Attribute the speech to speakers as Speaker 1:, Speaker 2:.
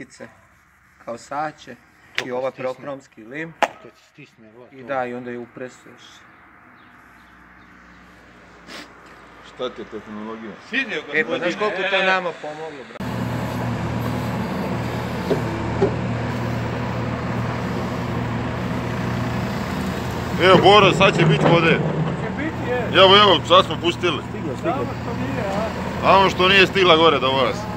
Speaker 1: trakice, kao sače i ovaj prokromski lim.
Speaker 2: To ti stisne.
Speaker 1: I da, i onda je upresuješ.
Speaker 3: Šta ti je tehnologija?
Speaker 1: E pa znaš koliko to nama pomoglo, brate?
Speaker 3: Evo Boro, sad će biti vode.
Speaker 4: Će biti, je.
Speaker 3: Evo, sad smo pustili.
Speaker 2: Stiglo.
Speaker 4: Samo što nije, a?
Speaker 3: A ono što nije stigla gore do vas.